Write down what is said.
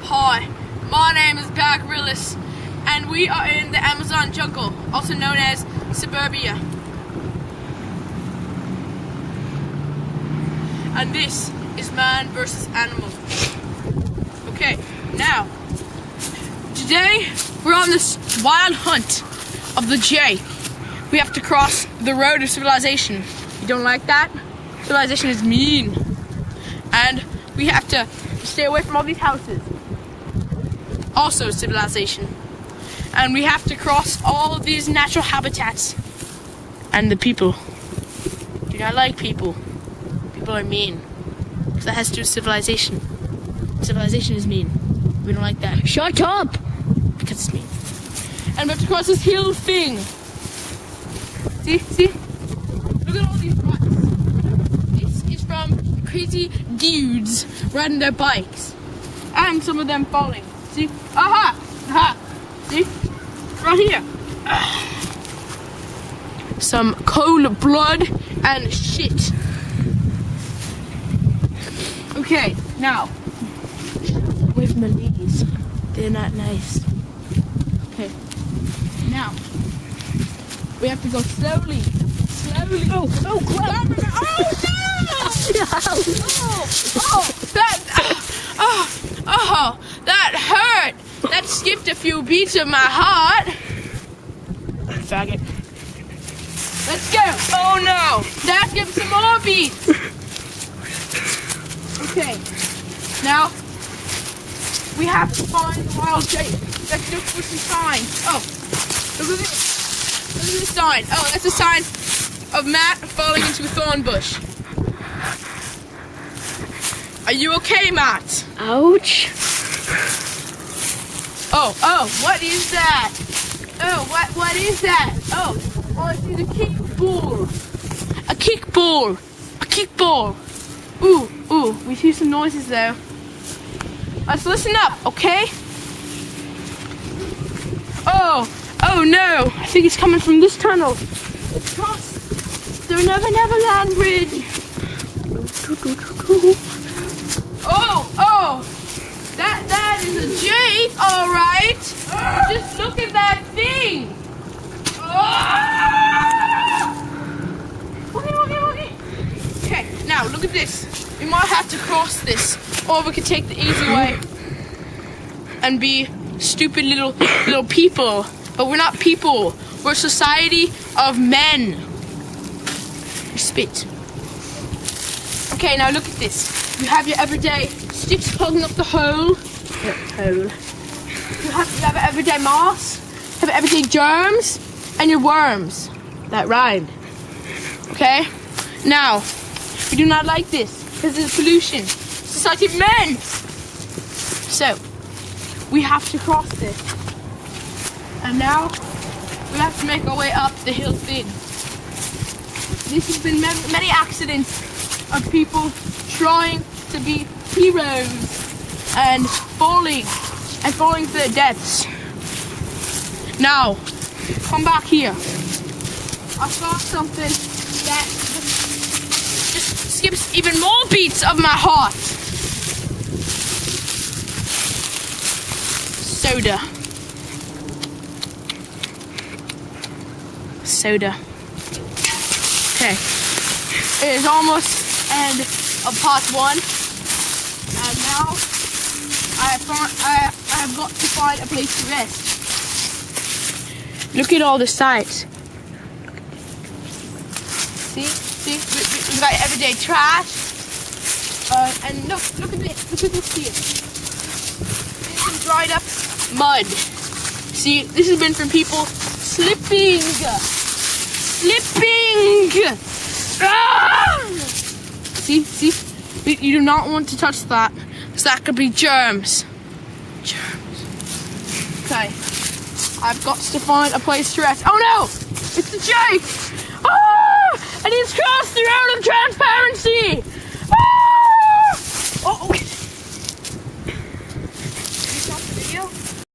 Hi, my name is Gryllis, and we are in the Amazon jungle, also known as suburbia. And this is Man vs. Animal. Okay, now, today we're on this wild hunt of the jay. We have to cross the road of civilization. You don't like that? Civilization is mean. And we have to stay away from all these houses. Also civilization. And we have to cross all of these natural habitats. And the people do not like people. People are mean. Because that has to do with civilization. Civilization is mean. We don't like that. Shut up! Because it's mean. And we have to cross this hill thing. See? Look at all these rocks. This is from crazy dudes riding their bikes. And some of them falling. See? Aha! See? Right here. Some cold blood and shit. Okay, now. Away from the ladies. They're not nice. Okay. Now. We have to go slowly. Oh, crap! That hurt. That skipped a few beats of my heart. Faggot. Let's go. Oh no, that skipped some more beats. Okay. Now we have to find the wild jay. Let's look for some signs. Oh, look at this. Look at this sign. Oh, that's a sign of Matt falling into a thorn bush. Are you okay, Matt? Ouch. Oh, what is that? Oh, what is that? Oh, it's a kickball. A kickball. Ooh, we hear some noises though. Let's listen up, okay? Oh no, I think it's coming from this tunnel. It's across the Neverland Bridge. Oh, that is a jay, all right. Just look at that thing. Okay, now look at this. We might have to cross this, or we could take the easy way and be stupid little people. But we're not people. We're a society of men. You spit. Okay, now look at this. You have your everyday sticks plugging up the hole. You have your everyday moss, you have everyday germs, and your worms. That rhymed. Okay? Now, we do not like this because it's pollution. Society of men. So, we have to cross this. And now, we have to make our way up the hill thing. This has been many accidents of people trying to be heroes and falling to their deaths. Now, come back here. I saw something that just skips even more beats of my heart. Soda. Okay. It is almost end of part 1. And now I have got to find a place to rest. Look at all the sights. See, we got everyday trash. And look at this here. This is dried up mud. See, this has been from people slipping. Ah! See, you do not want to touch that, because that could be germs. Okay, I've got to find a place to rest. Oh no, it's the jay. And he's crossed the road of transparency. Oh,